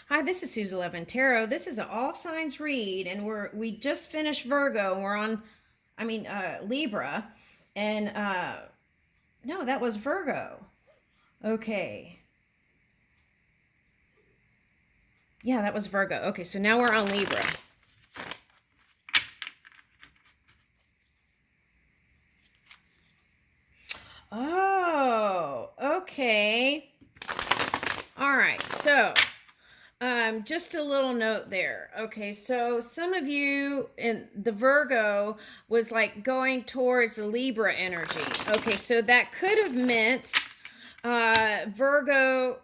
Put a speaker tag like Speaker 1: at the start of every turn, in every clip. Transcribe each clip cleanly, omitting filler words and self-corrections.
Speaker 1: Hi, this is Susie Levin Tarot. This is an all signs read, and we just finished Virgo, and we're on, Libra, and no, that was Virgo. Okay, yeah, that was Virgo. Okay, so now we're on Libra. Oh, okay. All right, so just a little note there. Okay, so some of you in the Virgo was like going towards the Libra energy. Okay, so that could have meant Virgo.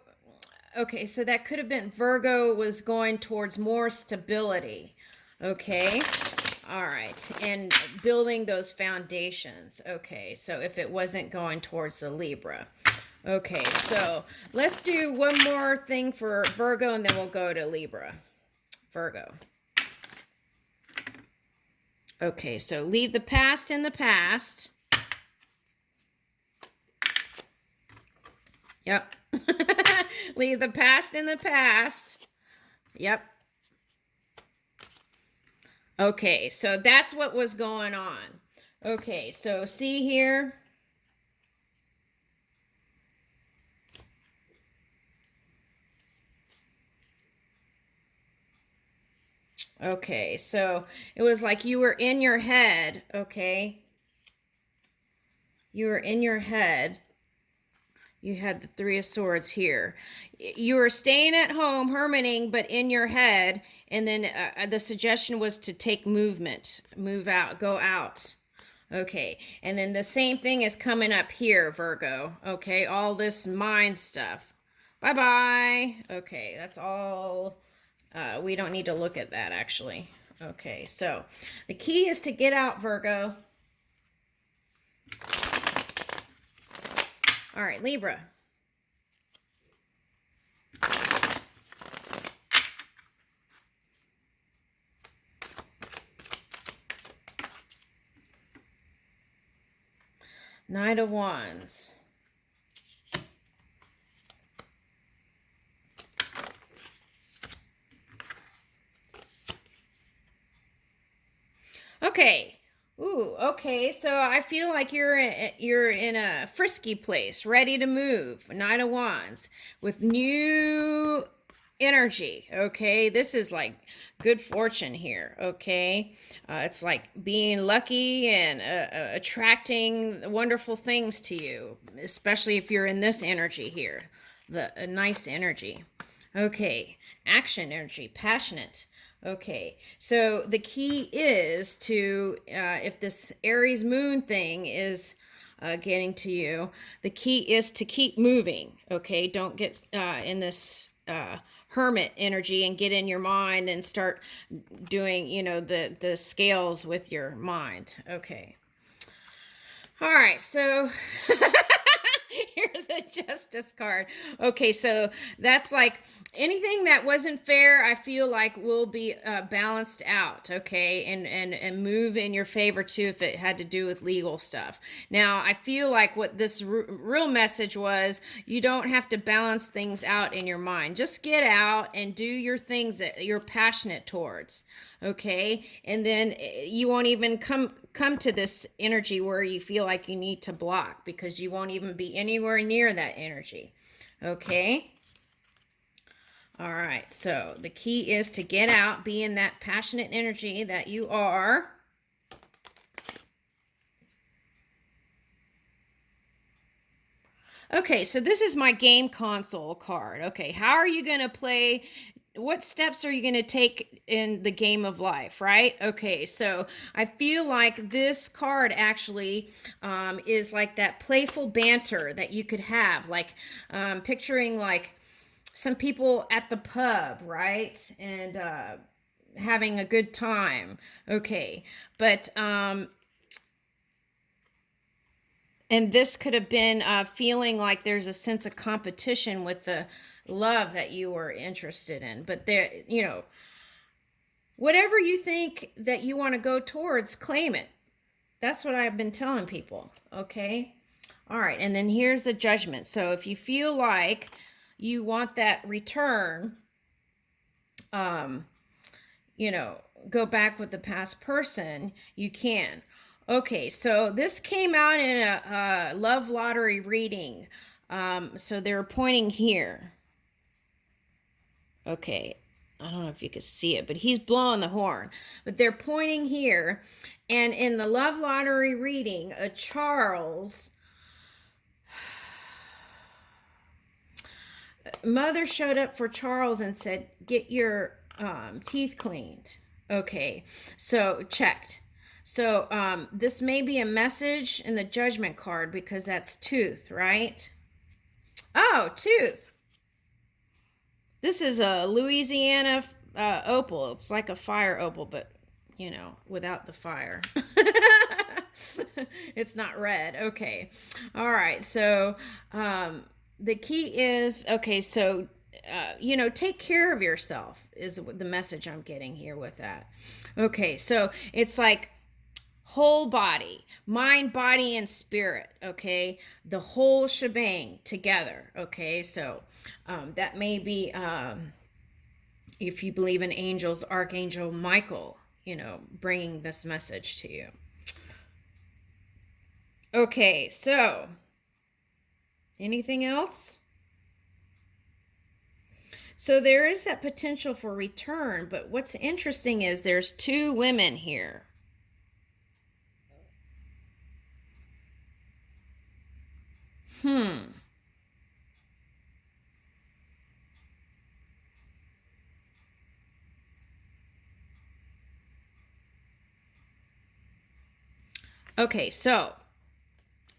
Speaker 1: Okay, so that could have been Virgo was going towards more stability. Okay. All right. And building those foundations. Okay. So if it wasn't going towards the Libra. Okay. So let's do one more thing for Virgo and then we'll go to Libra. Virgo. Okay. So leave the past in the past. Yep. Leave the past in the past. Yep. Okay, so that's what was going on. Okay, so see here. Okay, so it was like you were in your head, okay? You were in your head. You had the Three of Swords here. You were staying at home, hermiting, but in your head. And then the suggestion was to take movement, move out, go out. Okay. And then the same thing is coming up here, Virgo. Okay. All this mind stuff. Bye bye. Okay. That's all. We don't need to look at that actually. Okay. So the key is to get out, Virgo. All right. Libra. Knight of Wands. Okay. Ooh, okay. So I feel like you're in a frisky place, ready to move. Knight of Wands with new energy. Okay, this is like good fortune here. Okay, it's like being lucky and attracting wonderful things to you, especially if you're in this energy here, the a nice energy. Okay, action energy, passionate. Okay, so the key is to, if this Aries moon thing is getting to you, the key is to keep moving. Okay, don't get in this hermit energy and get in your mind and start doing, the scales with your mind. Okay. All right, so here's a justice card. Okay, so that's like anything that wasn't fair, I feel like will be balanced out. Okay, and move in your favor too if it had to do with legal stuff. Now, I feel like what this real message was, you don't have to balance things out in your mind. Just get out and do your things that you're passionate towards. Okay, and then you won't even come to this energy where you feel like you need to block, because you won't even be anywhere near that energy. Okay. All right, so the key is to get out, be in that passionate energy that you are. Okay, so this is my game console card. Okay, how are you going to play? What steps are you going to take in the game of life, right? Okay, so I feel like this card actually is like that playful banter that you could have, like picturing like some people at the pub, right? And having a good time. Okay, but and this could have been feeling like there's a sense of competition with the love that you were interested in. But there, whatever you think that you want to go towards, claim it. That's what I've been telling people. Okay. All right. And then here's the judgment. So if you feel like you want that return, you know, go back with the past person, you can. Okay, so this came out in a love lottery reading. So they're pointing here. Okay, I don't know if you can see it, but he's blowing the horn. But they're pointing here. And in the love lottery reading, a Charles, mother showed up for Charles and said, get your teeth cleaned. Okay, so checked. So this may be a message in the judgment card because that's tooth, right? Oh, tooth. This is a Louisiana opal. It's like a fire opal, but, you know, without the fire. It's not red. Okay. All right. So the key is, okay, so, you know, take care of yourself is the message I'm getting here with that. Okay. So it's like whole body, mind, body, and spirit. Okay. The whole shebang together. Okay. So that may be, if you believe in angels, Archangel Michael, you know, bringing this message to you. Okay, so anything else? So there is that potential for return, but what's interesting is there's two women here. Okay, so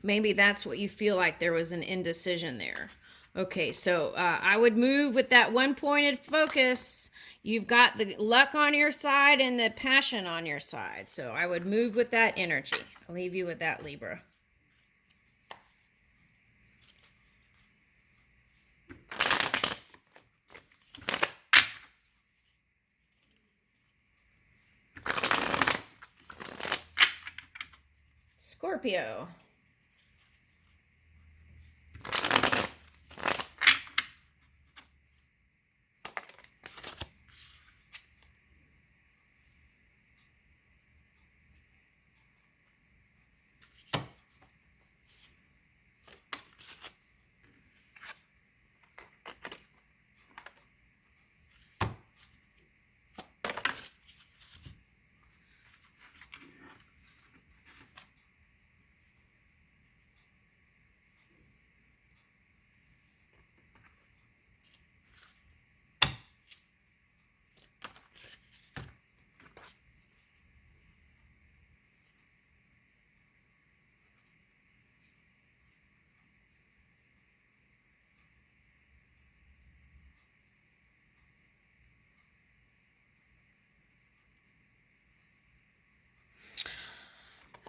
Speaker 1: maybe that's what you feel like there was an indecision there. Okay, so I would move with that one-pointed focus. You've got the luck on your side and the passion on your side. So I would move with that energy. I'll leave you with that, Libra. Scorpio.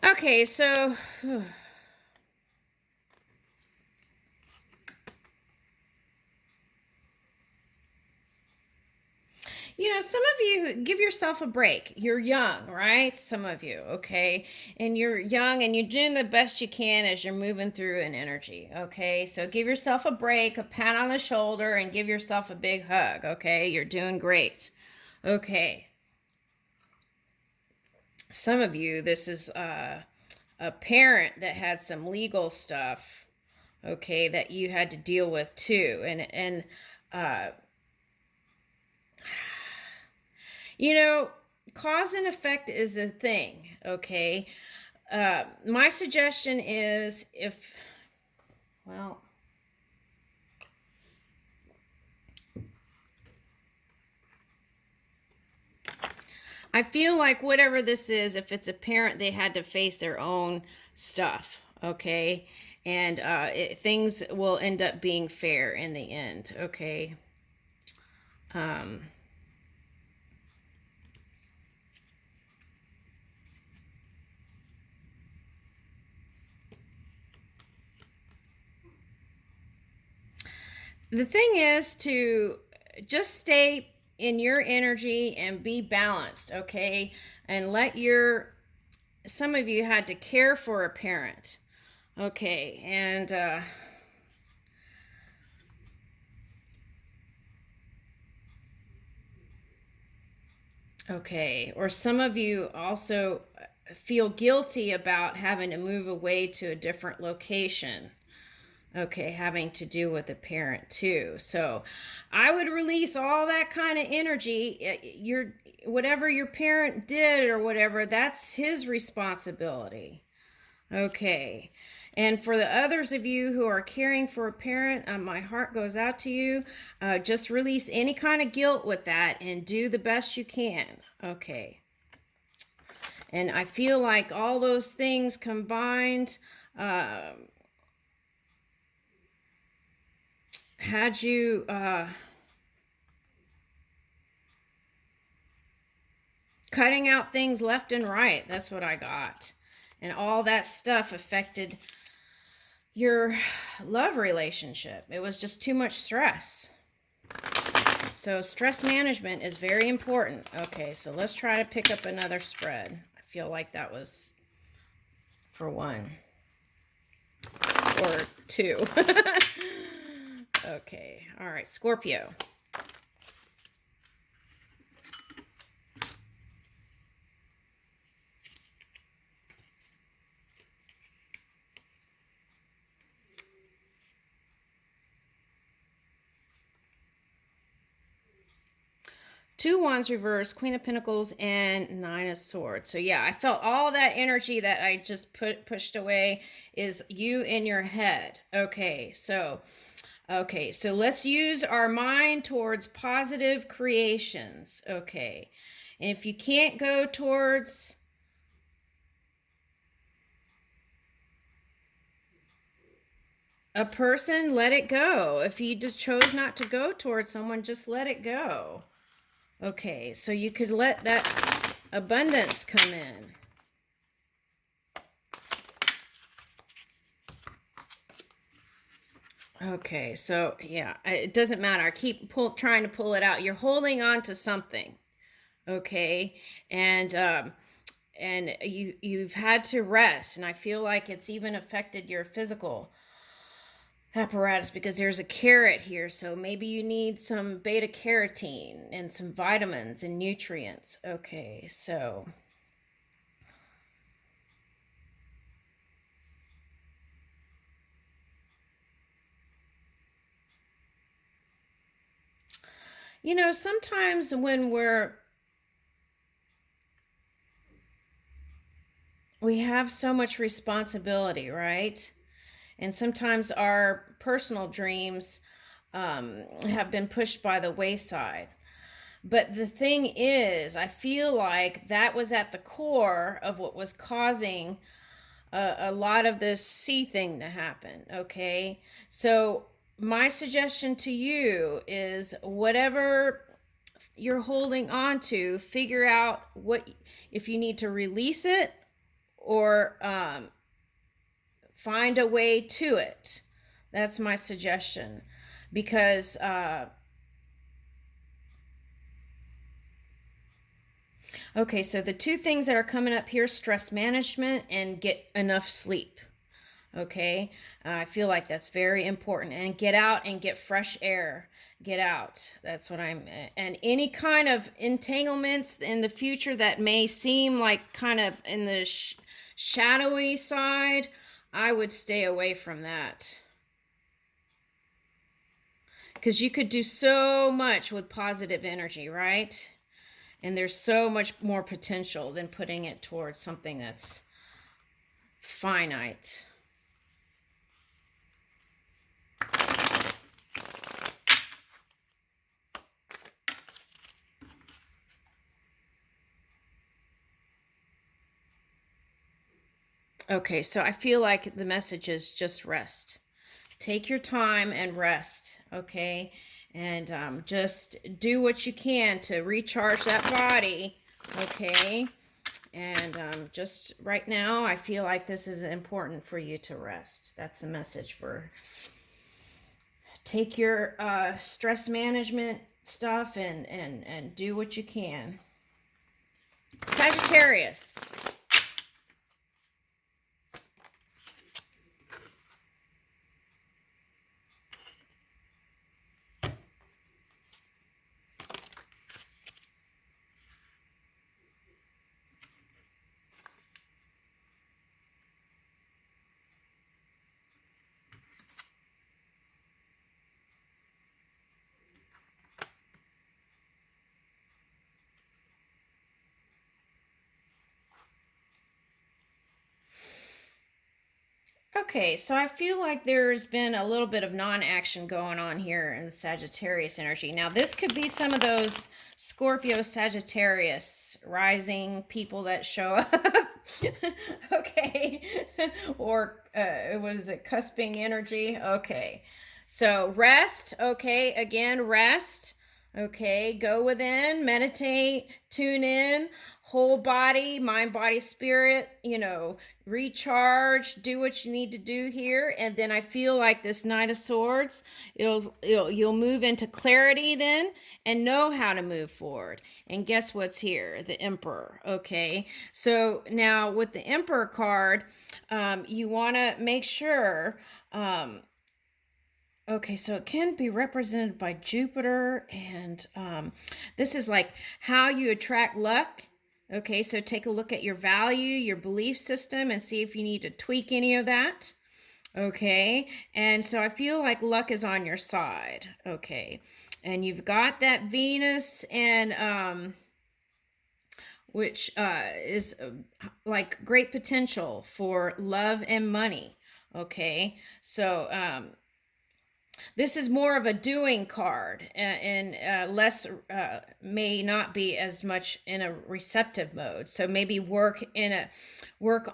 Speaker 1: Okay, so you know, some of you give yourself a break. You're young, right? Some of you, okay? And you're young and you're doing the best you can as you're moving through an energy, okay? So give yourself a break, a pat on the shoulder, and give yourself a big hug, okay? You're doing great. Okay. Some of you, this is a parent that had some legal stuff, okay, that you had to deal with too. And you know, cause and effect is a thing, okay? My suggestion is well, I feel like whatever this is, if it's a parent, they had to face their own stuff, okay? And things will end up being fair in the end, okay? The thing is to just stay in your energy and be balanced, okay? And some of you had to care for a parent, okay? And Okay. Or some of you also feel guilty about having to move away to a different location. Okay, having to do with a parent too. So I would release all that kind of energy. Whatever your parent did or whatever, that's his responsibility. Okay. And for the others of you who are caring for a parent, my heart goes out to you. Just release any kind of guilt with that and do the best you can. Okay. And I feel like all those things combined had you cutting out things left and right. That's what I got. And all that stuff affected your love relationship. It was just too much stress. So stress management is very important. Okay, so let's try to pick up another spread. I feel like that was for one or two. Okay, all right, Scorpio. Two Wands reversed, Queen of Pentacles, and Nine of Swords. So yeah, I felt all that energy that I just pushed away is you in your head. Okay, so let's use our mind towards positive creations. Okay, and if you can't go towards a person, let it go. If you just chose not to go towards someone, just let it go. Okay, so you could let that abundance come in. Okay, so yeah, it doesn't matter. I keep trying to pull it out. You're holding on to something, okay, and you've had to rest, and I feel like it's even affected your physical apparatus because there's a carrot here. So maybe you need some beta carotene and some vitamins and nutrients. Okay, so sometimes when we have so much responsibility, right? And sometimes our personal dreams have been pushed by the wayside. But the thing is, I feel like that was at the core of what was causing a lot of this C thing to happen. Okay. So, my suggestion to you is whatever you're holding on to, figure out if you need to release it or find a way to it. That's my suggestion. Because okay, so the two things that are coming up here, stress management and get enough sleep. Okay, I feel like that's very important. And get out and get fresh air. Get out. That's what and any kind of entanglements in the future that may seem like kind of in the shadowy side, I would stay away from that. Because you could do so much with positive energy, right? And there's so much more potential than putting it towards something that's finite. Okay, so I feel like the message is just rest. Take your time and rest, okay? And just do what you can to recharge that body, okay? And just right now, I feel like this is important for you to rest. That's the message for take your stress management stuff and do what you can. Sagittarius. Okay, so I feel like there's been a little bit of non-action going on here in Sagittarius energy. Now, this could be some of those Scorpio Sagittarius rising people that show up. Okay. Or what is it? Cusping energy. Okay. So rest. Okay. Again, rest. Okay. Go within, meditate, tune in, whole body, mind, body, spirit, recharge, do what you need to do here. And then I feel like this Knight of Swords, you'll move into clarity then and know how to move forward. And guess what's here? The Emperor. Okay. So now with the Emperor card, you want to make sure, okay, so it can be represented by Jupiter, and this is like how you attract luck. Okay, so take a look at your value, your belief system, and see if you need to tweak any of that. Okay, and so I feel like luck is on your side. Okay, and you've got that Venus, and which is like great potential for love and money. Okay, so this is more of a doing card, and less may not be as much in a receptive mode. So maybe work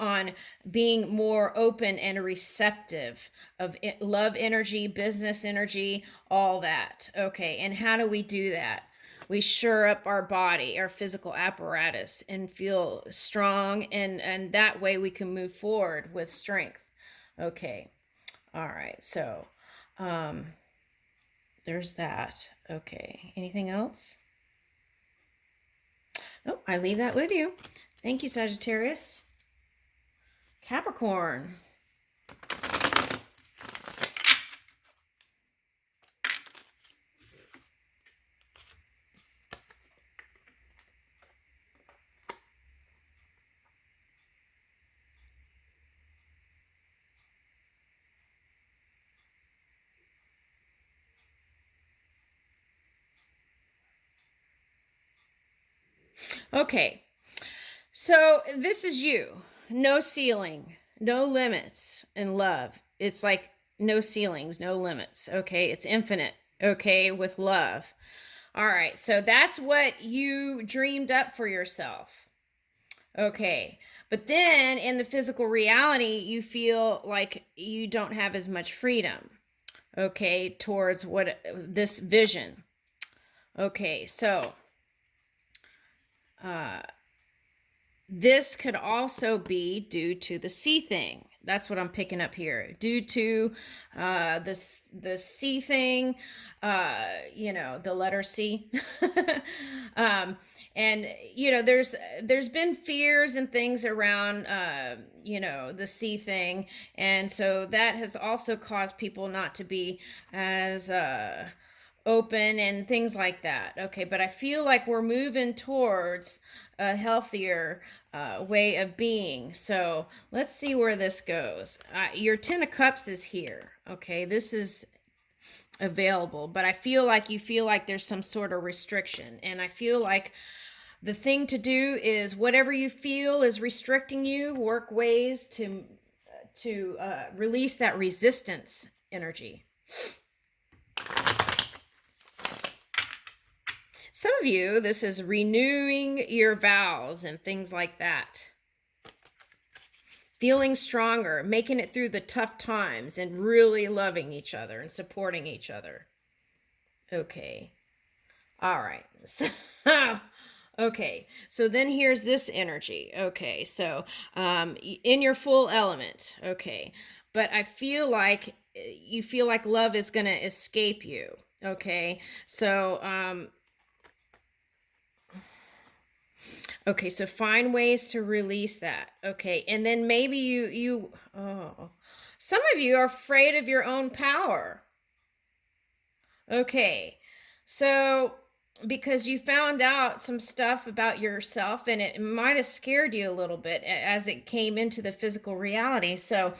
Speaker 1: on being more open and receptive of love energy, business energy, all that. Okay, and how do we do that? We shore up our body, our physical apparatus, and feel strong, and that way we can move forward with strength. Okay, all right, so there's that. Okay. Anything else? Nope. I leave that with you. Thank you, Sagittarius. Capricorn. Okay. So this is you. No ceiling, no limits in love. It's like no ceilings, no limits. Okay. It's infinite. Okay. With love. All right. So that's what you dreamed up for yourself. Okay. But then in the physical reality, you feel like you don't have as much freedom. Okay. Towards what this vision. Okay. So, this could also be due to the sea thing. That's what I'm picking up here. Due to the C thing, the letter C. And there's been fears and things around the C thing, and so that has also caused people not to be as open and things like that. Okay, but I feel like we're moving towards a healthier way of being. So let's see where this goes. Your 10 of Cups is here. Okay, this is available, but I feel like you feel like there's some sort of restriction, and I feel like the thing to do is whatever you feel is restricting you, work ways to release that resistance energy. Some of you, this is renewing your vows and things like that. Feeling stronger, making it through the tough times, and really loving each other and supporting each other. Okay. All right. So, okay. So then here's this energy. Okay. So in your full element. Okay. But I feel like you feel like love is going to escape you. Okay. So, okay, so find ways to release that. Okay, and then maybe some of you are afraid of your own power. Okay, so because you found out some stuff about yourself and it might have scared you a little bit as it came into the physical reality. So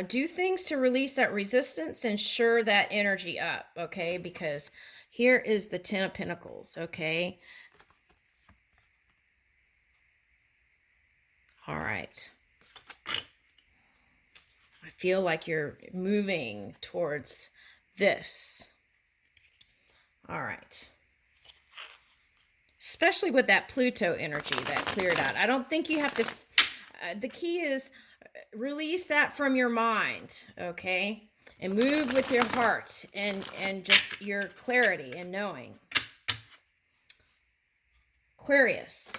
Speaker 1: do things to release that resistance and shore that energy up. Okay, because here is the 10 of Pentacles. Okay. All right. I feel like you're moving towards this. All right. Especially with that Pluto energy that cleared out. I don't think you have to, the key is release that from your mind, okay? And move with your heart and just your clarity and knowing. Aquarius.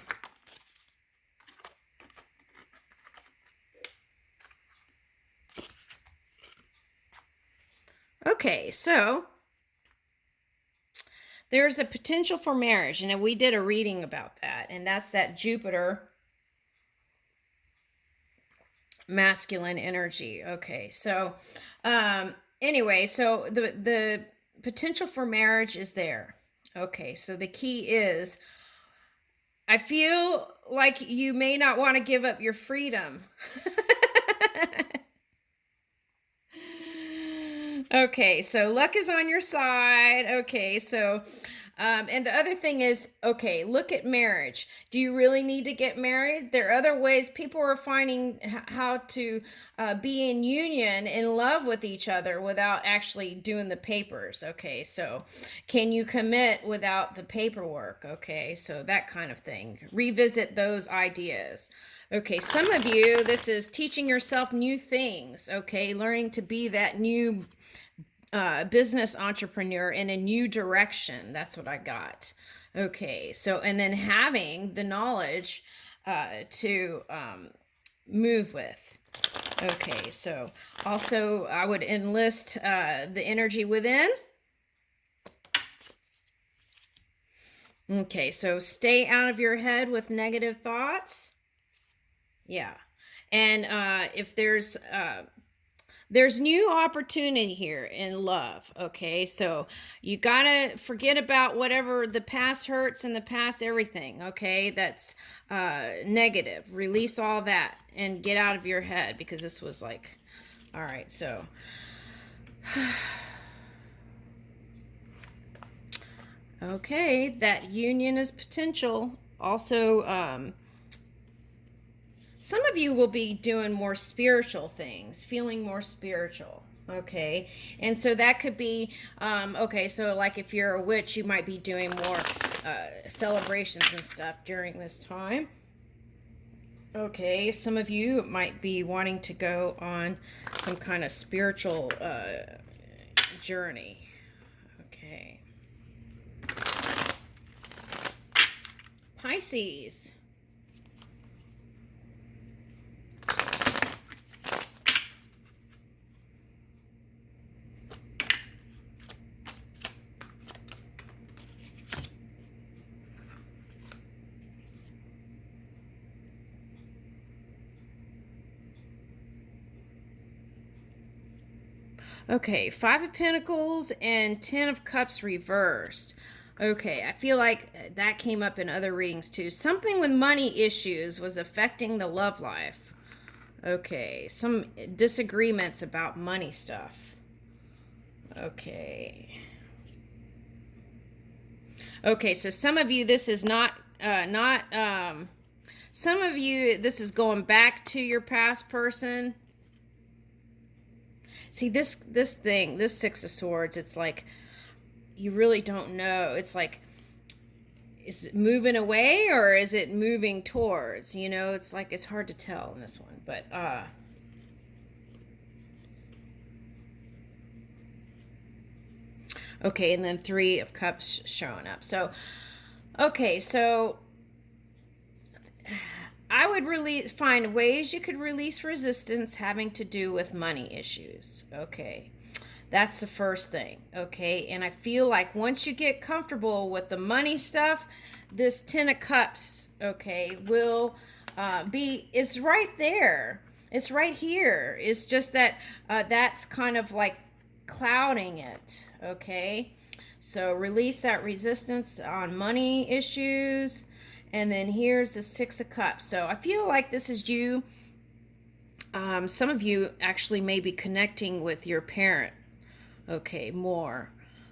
Speaker 1: Okay, so there's a potential for marriage, and we did a reading about that, and that's that Jupiter masculine energy. Okay, so anyway, so the potential for marriage is there. Okay, so the key is, I feel like you may not want to give up your freedom. Okay, so luck is on your side. Okay, so and the other thing is, okay, look at marriage. Do you really need to get married? There are other ways. People are finding how to be in union, in love with each other without actually doing the papers. Okay, so can you commit without the paperwork? Okay, so that kind of thing. Revisit those ideas. Okay, some of you, this is teaching yourself new things. Okay, learning to be that new business entrepreneur in a new direction. That's what I got. Okay, so and then having the knowledge to move with. Okay, so also I would enlist the energy within. Okay, so stay out of your head with negative thoughts. Yeah, and if there's new opportunity here in love. Okay, so you gotta forget about whatever the past hurts and the past everything. Okay, that's negative. Release all that and get out of your head, because this was like, all right, so okay, that union is potential. Also, some of you will be doing more spiritual things, feeling more spiritual. Okay, and so that could be okay, so like if you're a witch, you might be doing more celebrations and stuff during this time. Okay, some of you might be wanting to go on some kind of spiritual journey. Okay, Pisces. Okay, Five of Pentacles and Ten of Cups reversed. Okay, I feel like that came up in other readings too. Something with money issues was affecting the love life. Okay, some disagreements about money stuff. Okay. Okay, so some of you, this is some of you, this is going back to your past person. See, this thing, this Six of Swords, it's like you really don't know. It's like, is it moving away or is it moving towards? You know, it's like it's hard to tell in this one. But okay, and then Three of Cups showing up. So okay, so I would really find ways you could release resistance having to do with money issues. Okay. That's the first thing. Okay. And I feel like once you get comfortable with the money stuff, this Ten of Cups, okay, will it's right there. It's right here. It's just that that's kind of like clouding it. Okay. So release that resistance on money issues. And then here's the Six of Cups. So I feel like this is you. Some of you actually may be connecting with your parent. Okay, more.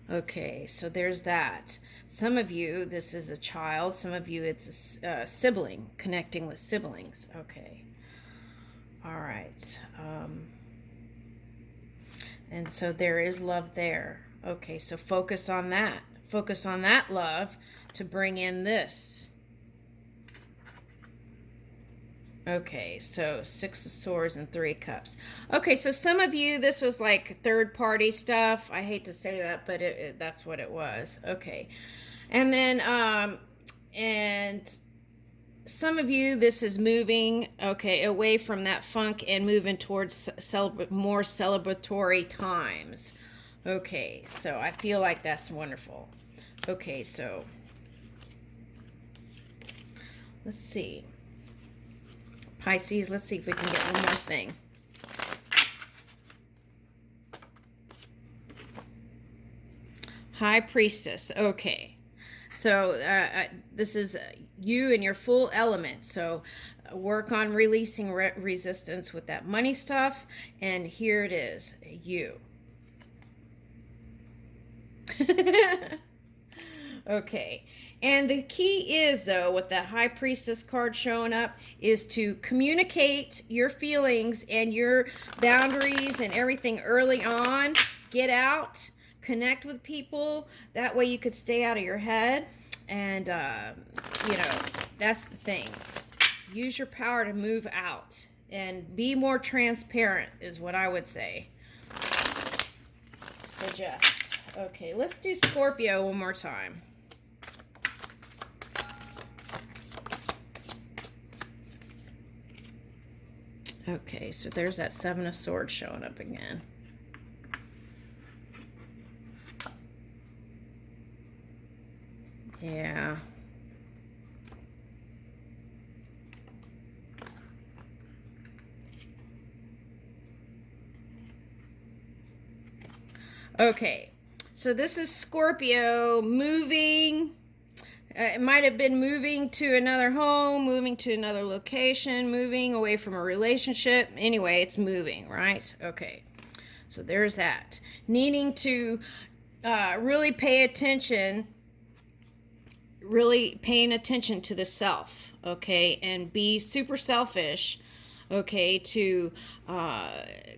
Speaker 1: Okay, so there's that. Some of you, this is a child. Some of you, it's a sibling, connecting with siblings. Okay. All right. And so there is love there. Okay, so focus on that. Focus on that love to bring in this. Okay, so 6 of Swords and 3 Cups. Okay, so some of you, this was like third-party stuff. I hate to say that, but that's what it was. Okay. And then, and some of you, this is moving, okay, away from that funk and moving towards more celebratory times. Okay, so I feel like that's wonderful. Okay, so let's see. Pisces, let's see if we can get one more thing. High Priestess. Okay. So this is you in your full element. So work on releasing resistance with that money stuff. And here it is. You. Okay. And the key is, though, with that High Priestess card showing up, is to communicate your feelings and your boundaries and everything early on. Get out, connect with people. That way you could stay out of your head. And, you know, that's the thing. Use your power to move out and be more transparent is what I would say. Suggest. Okay, let's do Scorpio one more time. Okay, so there's that 7 of Swords showing up again. Yeah. Okay, so this is Scorpio moving. It might have been moving to another home, moving to another location, moving away from a relationship. Anyway, it's moving, right? Okay, so there's that. Needing to really pay attention, really paying attention to the self, okay, and be super selfish, okay, to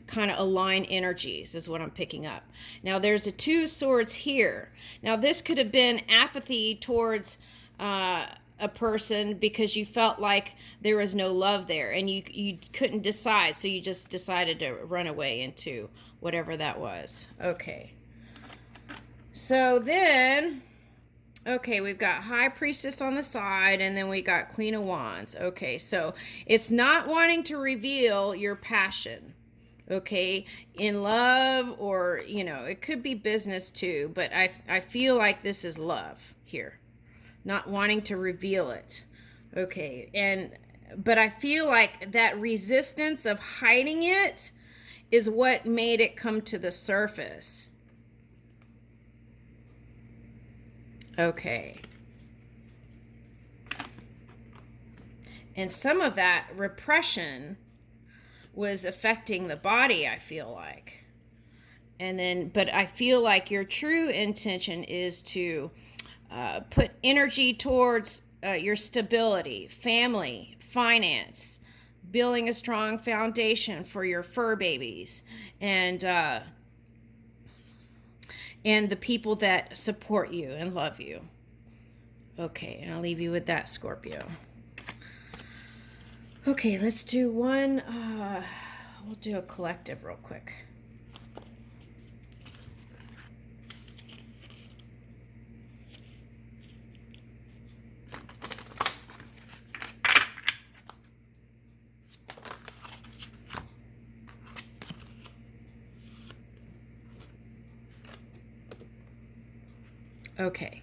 Speaker 1: kind of align energies is what I'm picking up. Now there's a 2 of Swords here. Now this could have been apathy towards a person because you felt like there was no love there and you couldn't decide, so you just decided to run away into whatever that was. Okay, so then okay, we've got High Priestess on the side, and then we got Queen of Wands. Okay, so it's not wanting to reveal your passion, okay, in love, or, you know, it could be business too, but I feel like this is love here, not wanting to reveal it. Okay, but I feel like that resistance of hiding it is what made it come to the surface. Okay. And some of that repression was affecting the body, I feel like. And then, but I feel like your true intention is to put energy towards your stability, family, finance, building a strong foundation for your fur babies, and the people that support you and love you. Okay, and I'll leave you with that, Scorpio. Okay, let's do one. We'll do a collective real quick. Okay,